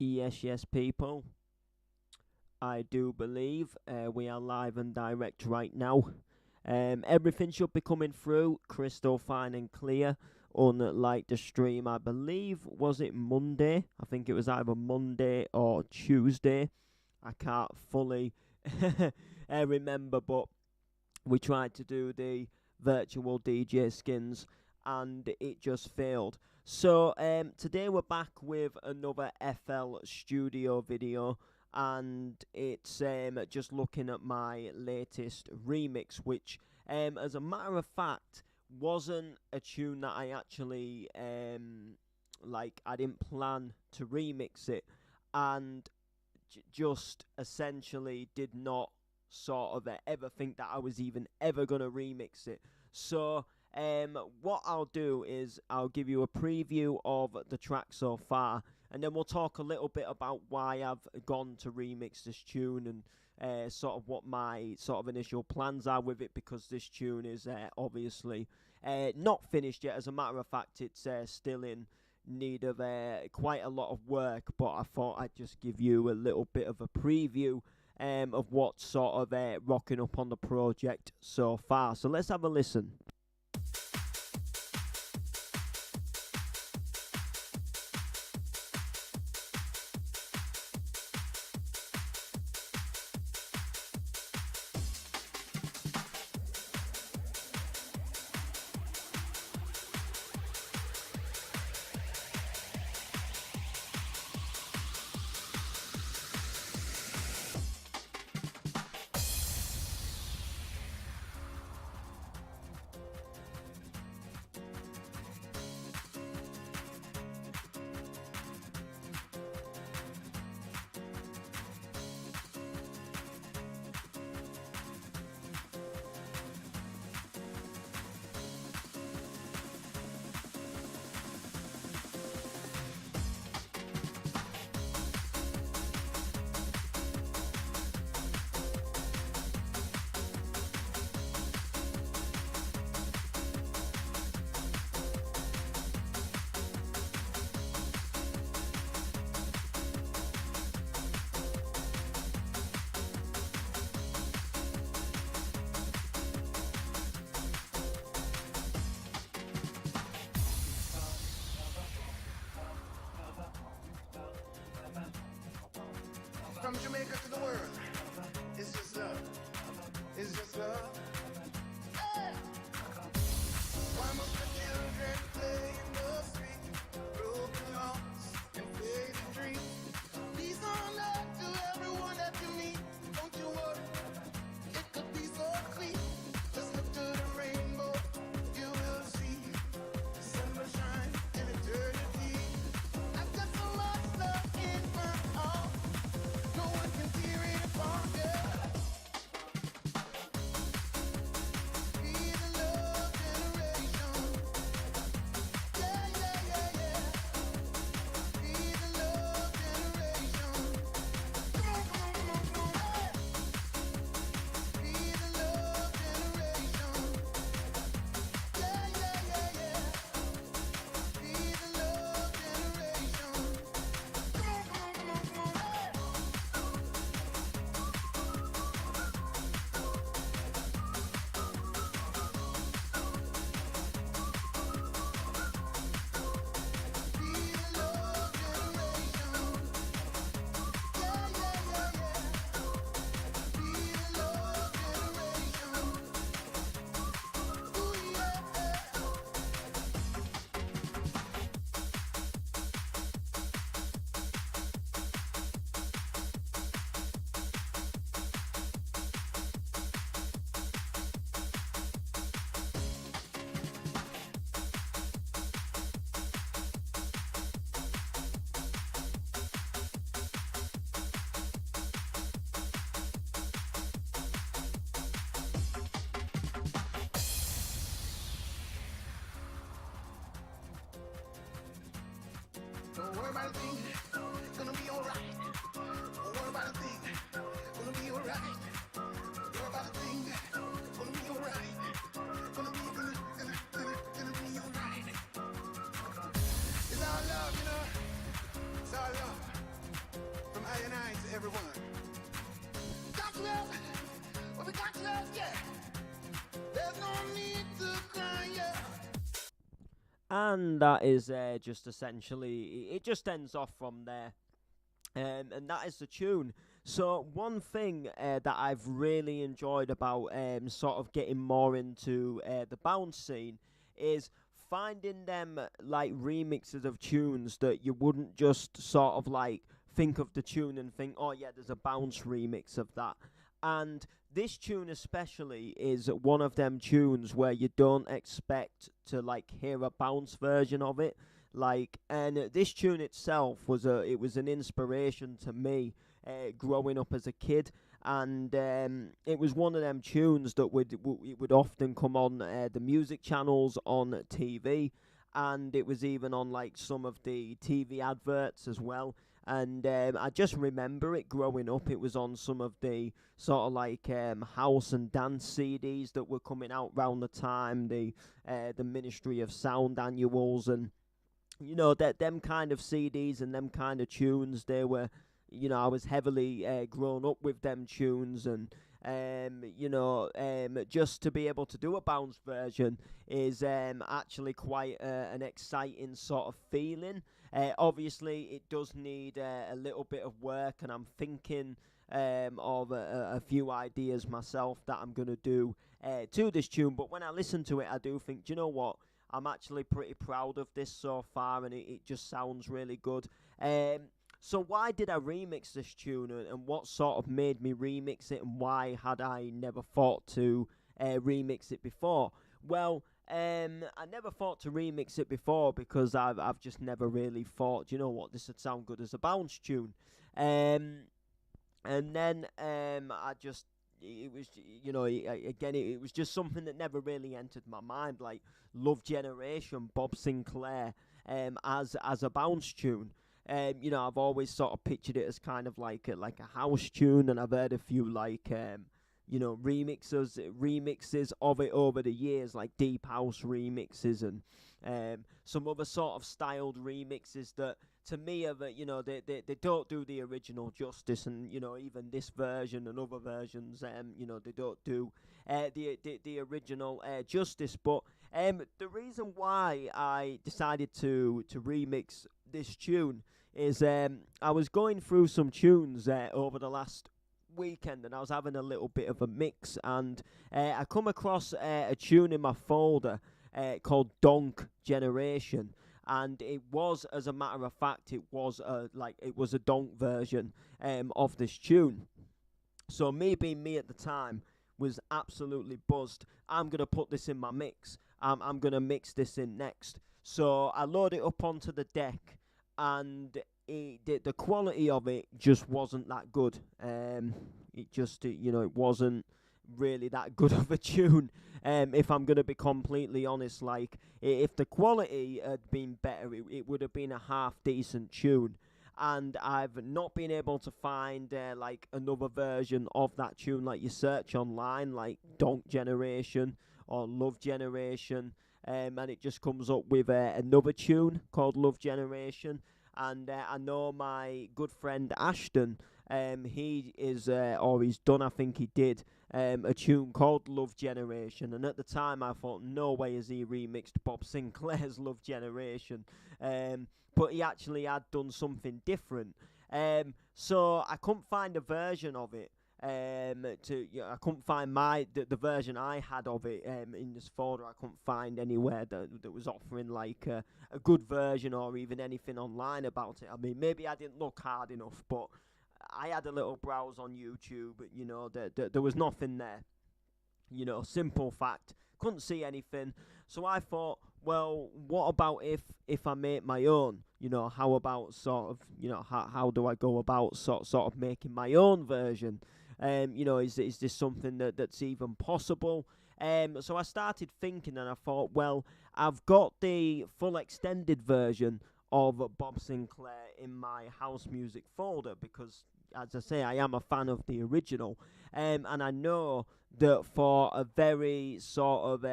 Yes, people. I do believe we are live and direct right now. Everything should be coming through crystal fine and clear. Unlike the stream, I believe, was it Monday? I think it was either Monday or Tuesday. I can't fully remember, but we tried to do the virtual DJ skins and it just failed. So today we're back with another FL Studio video, and it's just looking at my latest remix, which as a matter of fact wasn't a tune that I actually I didn't plan to remix it, and just essentially did not sort of ever think that I was even ever gonna remix it. So what I'll do is I'll give you a preview of the track so far, and then we'll talk a little bit about why I've gone to remix this tune, and sort of what my sort of initial plans are with it, because this tune is obviously not finished yet. As a matter of fact, it's still in need of quite a lot of work, but I thought I'd just give you a little bit of a preview of what's sort of rocking up on the project so far. So let's have a listen. From Jamaica to the world, it's just love. It's just love. Hey! Why must the children play in the street? Broken hearts and faded dreams. Peace on earth to everyone that you meet. Don't you worry, it could be so sweet. Just look to the rainbow, you will see. The sun will shine in eternity. I've got so much love in my heart. No one can tear it apart, yeah. Be the love generation. Yeah, yeah, yeah, yeah. Be the love generation. Come on, come on, come on, come on, hey. Be the love generation. Yeah, yeah, yeah, yeah. Be the love generation. Come on, come on, come on, come on, hey. Don't worry about a thing, it's gonna be alright. Don't worry about a thing, it's gonna be alright. Don't worry about a thing, it's gonna be alright. Gonna be alright. It's all love, you know. It's all love. And that is just essentially, it just ends off from there. And that is the tune. So one thing that I've really enjoyed about sort of getting more into the bounce scene is finding them like remixes of tunes that you wouldn't just sort of like think of the tune and think, oh yeah, there's a bounce remix of that. And this tune especially is one of them tunes where you don't expect to like hear a bounce version of it. Like, and this tune itself was an inspiration to me growing up as a kid, and it was one of them tunes that it would often come on the music channels on TV, and it was even on like some of the TV adverts as well. And I just remember it growing up. It was on some of the sort of like house and dance CDs that were coming out round the time, the Ministry of Sound annuals, and that them kind of CDs and them kind of tunes. They were, I was heavily grown up with them tunes, and just to be able to do a bounce version is actually quite an exciting sort of feeling. Obviously, it does need a little bit of work, and I'm thinking of a few ideas myself that I'm going to do to this tune. But when I listen to it, I do think, do you know what? I'm actually pretty proud of this so far, and it just sounds really good. So why did I remix this tune, and what sort of made me remix it, and why had I never thought to remix it before? Well, I never thought to remix it before because I've just never really thought, you know what, this would sound good as a bounce tune. And then I just, it was, again, it was just something that never really entered my mind, like Love Generation, Bob Sinclair, as a bounce tune. I've always sort of pictured it as kind of like a house tune, and I've heard a few like remixes of it over the years, like deep house remixes and some other sort of styled remixes that to me are they don't do the original justice, and even this version and other versions they don't do the original justice. But the reason why I decided to remix this tune is I was going through some tunes over the last weekend, and I was having a little bit of a mix, and I come across a tune in my folder called Donk Generation, and it was, as a matter of fact, it was a donk version of this tune. So me being me at the time was absolutely buzzed. I'm gonna put this in my mix. I'm gonna mix this in next. So I load it up onto the deck, and the quality of it just wasn't that good. It wasn't really that good of a tune. If I'm gonna be completely honest, like if the quality had been better, it would have been a half decent tune. And I've not been able to find like another version of that tune. Like you search online, like Donk Generation or Love Generation, and it just comes up with another tune called Love Generation. And I know my good friend Ashton, he is, or he's done, I think he did, a tune called Love Generation. And at the time I thought, no way has he remixed Bob Sinclair's Love Generation. But he actually had done something different. So I couldn't find a version of it. I couldn't find the version I had of it in this folder. I couldn't find anywhere that was offering like a good version or even anything online about it. I mean, maybe I didn't look hard enough, but I had a little browse on YouTube. There was nothing there. Simple fact. Couldn't see anything. So I thought, well, what about if I make my own? How about sort of, how do I go about sort of making my own version? Is this something that's even possible? So I started thinking, and I thought, well, I've got the full extended version of Bob Sinclair in my house music folder because, as I say, I am a fan of the original, and I know that for a very sort of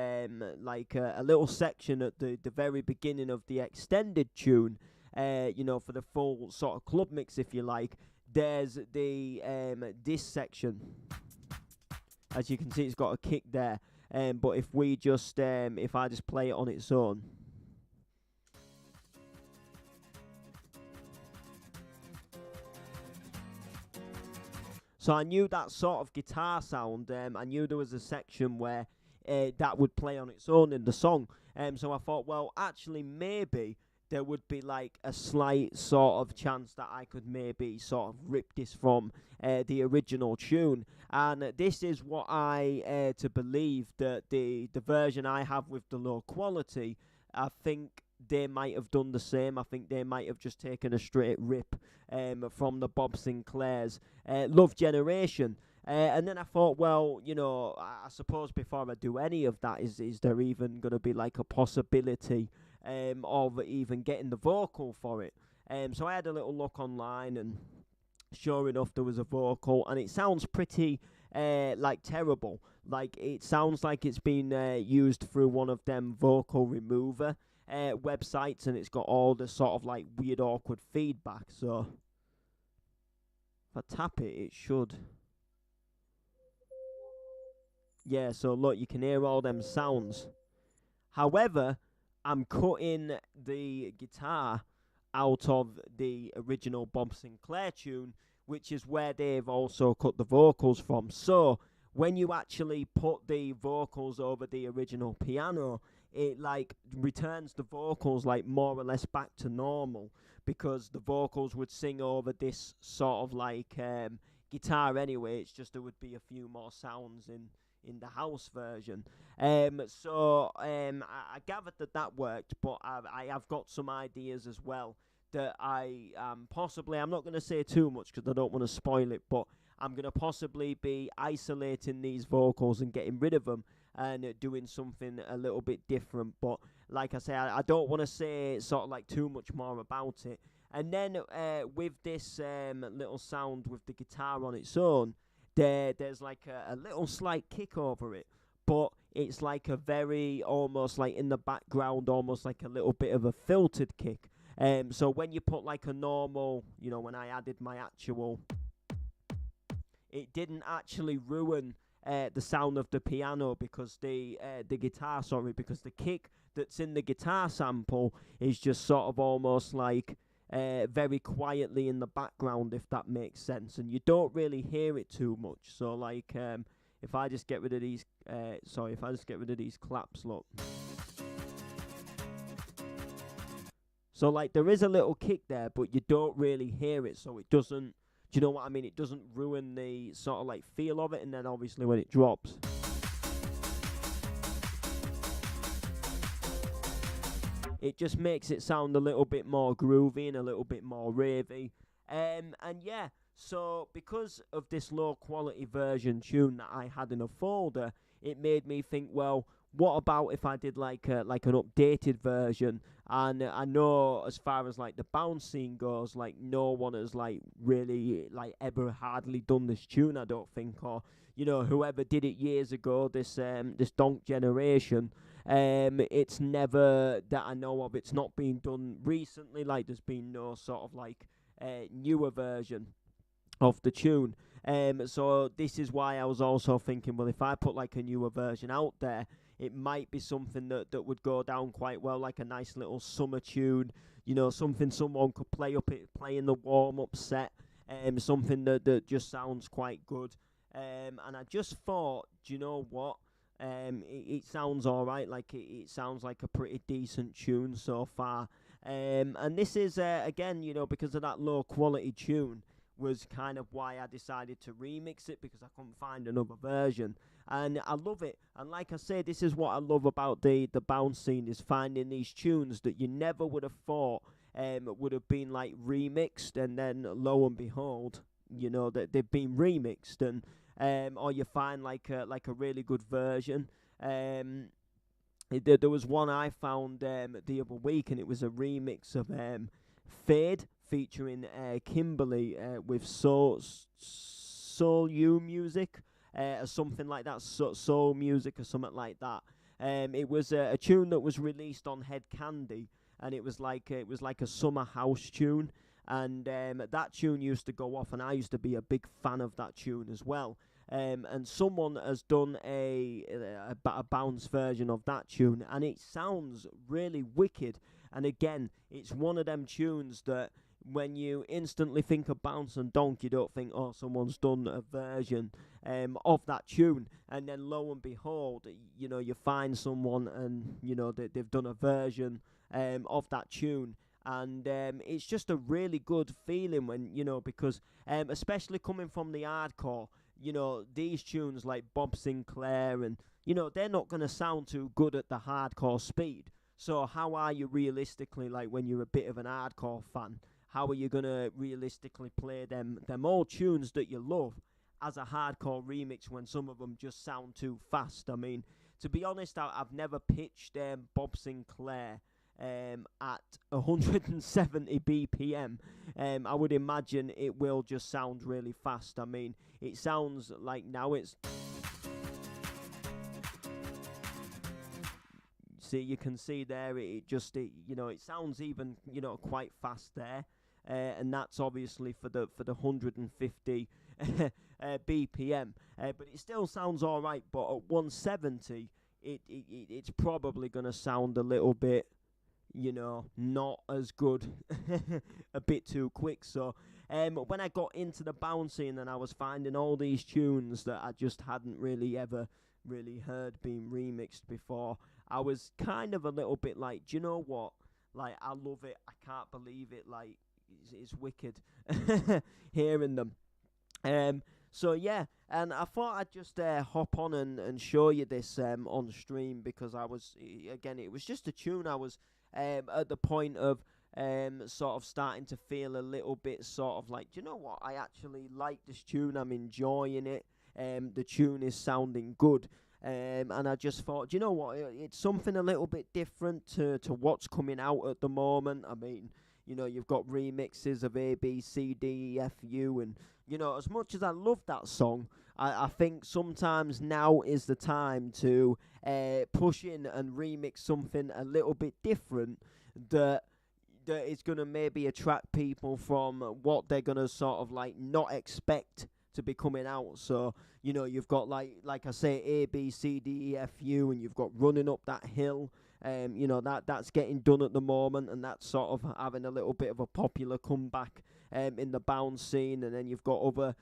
like a little section at the very beginning of the extended tune, for the full sort of club mix, if you like, there's the this section. As you can see, it's got a kick there. But if we just if I just play it on its own, So I knew that sort of guitar sound. I knew there was a section where that would play on its own in the song. So I thought, well, actually, maybe there would be like a slight sort of chance that I could maybe sort of rip this from the original tune. And this is what I to believe, that the version I have with the low quality, I think they might have done the same. I think they might have just taken a straight rip from the Bob Sinclair's Love Generation. And then I thought, well, I suppose before I do any of that, is there even going to be like a possibility of even getting the vocal for it? So I had a little look online, and sure enough, there was a vocal, and it sounds pretty like terrible. Like, it sounds like it's been used through one of them vocal remover websites, and it's got all the sort of like weird, awkward feedback. So if I tap it, it should. Yeah, so look, you can hear all them sounds. However, I'm cutting the guitar out of the original Bob Sinclair tune, which is where they've also cut the vocals from. So when you actually put the vocals over the original piano, it like returns the vocals like more or less back to normal, because the vocals would sing over this sort of like guitar anyway. It's just there would be a few more sounds in the house version. I gathered that worked, but I have got some ideas as well that I possibly, I'm not going to say too much because I don't want to spoil it, but I'm going to possibly be isolating these vocals and getting rid of them and doing something a little bit different. But like I say, I don't want to say sort of like too much more about it. And then with this little sound with the guitar on its own, there's like a little slight kick over it, but it's like a very, almost like in the background, almost like a little bit of a filtered kick. So when you put like a normal, when I added my actual, it didn't actually ruin the sound of the piano, because the guitar, because the kick that's in the guitar sample is just sort of almost like very quietly in the background, if that makes sense, and you don't really hear it too much. So like if I just get rid of these claps, look. So like there is a little kick there, but you don't really hear it, so it doesn't, do you know what I mean? It doesn't ruin the sort of like feel of it. And then obviously when it drops, it just makes it sound a little bit more groovy and a little bit more ravey. And yeah, so because of this low quality version tune that I had in a folder, it made me think, well, what about if I did like an updated version? And I know as far as like the bounce scene goes, like no one has like really like ever hardly done this tune, I don't think, or whoever did it years ago, this Donk Generation. It's never, that I know of, it's not been done recently. Like there's been no sort of like newer version of the tune. So this is why I was also thinking, well, if I put like a newer version out there, it might be something that would go down quite well, like a nice little summer tune, something someone could play in the warm-up set, something that just sounds quite good. And I just thought, do you know what? It sounds alright, like it sounds like a pretty decent tune so far. And this is, again, because of that low quality tune, was kind of why I decided to remix it, because I couldn't find another version. And I love it. And like I say, this is what I love about the bounce scene, is finding these tunes that you never would have thought would have been like remixed, and then lo and behold, that they've been remixed, and or you find like a really good version. There was one I found the other week, and it was a remix of Fade featuring Kimberly with Soul U Music, or something like that, Soul Music or something like that. It was a tune that was released on Head Candy, and it was like a summer house tune. And that tune used to go off, and I used to be a big fan of that tune as well. And someone has done a bounce version of that tune, and it sounds really wicked. And again, it's one of them tunes that when you instantly think of Bounce and Donk, you don't think, oh, someone's done a version of that tune, and then lo and behold, you find someone and they've done a version of that tune. And it's just a really good feeling when because especially coming from the hardcore, these tunes like Bob Sinclair, and they're not going to sound too good at the hardcore speed. So how are you realistically, like when you're a bit of an hardcore fan, how are you going to realistically play them old tunes that you love as a hardcore remix when some of them just sound too fast? I mean, to be honest, I've never pitched Bob Sinclair at 170 BPM. I would imagine it will just sound really fast. I mean, it sounds like now it's... See, you can see there, it sounds even, quite fast there. And that's obviously for the 150 BPM. But it still sounds all right. But at 170, it's probably going to sound a little bit, not as good, a bit too quick. So when I got into the bouncing and I was finding all these tunes that I just hadn't really ever really heard being remixed before, I was kind of a little bit like, do you know what? Like, I love it. I can't believe it. Like, it's wicked hearing them. So yeah, and I thought I'd just hop on and show you this on stream, because it was just a tune I was at the point of sort of starting to feel a little bit sort of like, do you know what? I actually like this tune. I'm enjoying it. The tune is sounding good. And I just thought, do you know what? It's something a little bit different to what's coming out at the moment. I mean, you've got remixes of A, B, C, D, E, F, U, and, as much as I love that song, I think sometimes now is the time to push in and remix something a little bit different that is going to maybe attract people from what they're going to sort of like not expect to be coming out. So, you've got like I say, A, B, C, D, E, F, U, and you've got Running Up That Hill. That's getting done at the moment, and that's sort of having a little bit of a popular comeback in the bounce scene. And then you've got other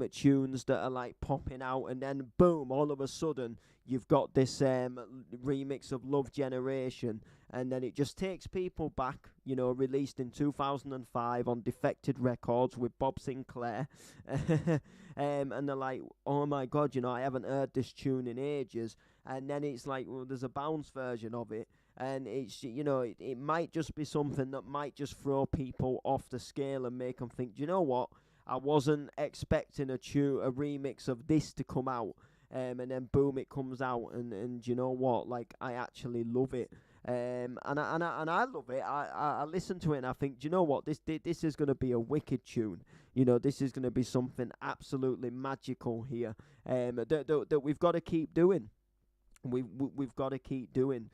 tunes that are like popping out, and then boom, all of a sudden you've got this remix of Love Generation, and then it just takes people back, released in 2005 on Defected Records with Bob Sinclair. And they're like, oh my god, I haven't heard this tune in ages. And then it's like, well, there's a bounce version of it, and it's, it might just be something that might just throw people off the scale and make them think, do you know what, I wasn't expecting a remix of this to come out, and then boom, it comes out, and you know what, like, I actually love it. And I love it. I listen to it and I think, do you know what, this is going to be a wicked tune. This is going to be something absolutely magical here, that we've got to keep doing. We've got to keep doing.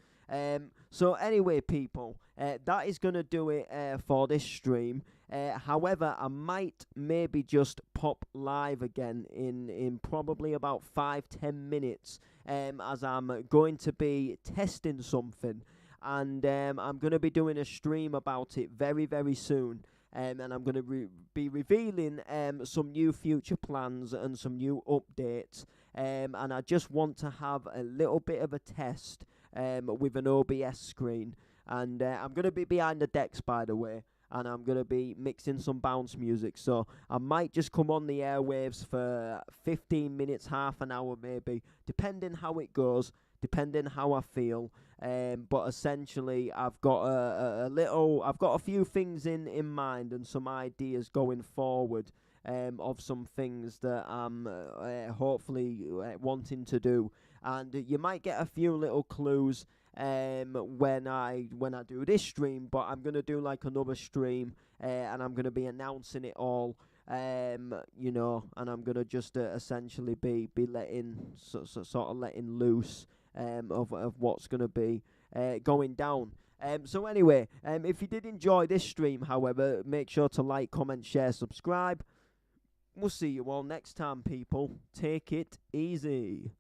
So anyway, people, that is going to do it for this stream. However, I might maybe just pop live again in probably about 5-10 minutes, as I'm going to be testing something, and I'm going to be doing a stream about it very, very soon. And I'm going to be revealing some new future plans and some new updates. And I just want to have a little bit of a test with an OBS screen. And I'm going to be behind the decks, by the way. And I'm going to be mixing some bounce music. So I might just come on the airwaves for 15 minutes, half an hour maybe, depending how it goes, depending how I feel. But essentially, I've got I've got a few things in mind and some ideas going forward of some things that I'm hopefully wanting to do. And you might get a few little clues when I do this stream, but I'm going to do like another stream and I'm going to be announcing it all. And I'm going to just essentially be letting sort of letting loose of what's going to be going down. So anyway, if you did enjoy this stream, however, make sure to like, comment, share, subscribe. We'll see you all next time, people. Take it easy.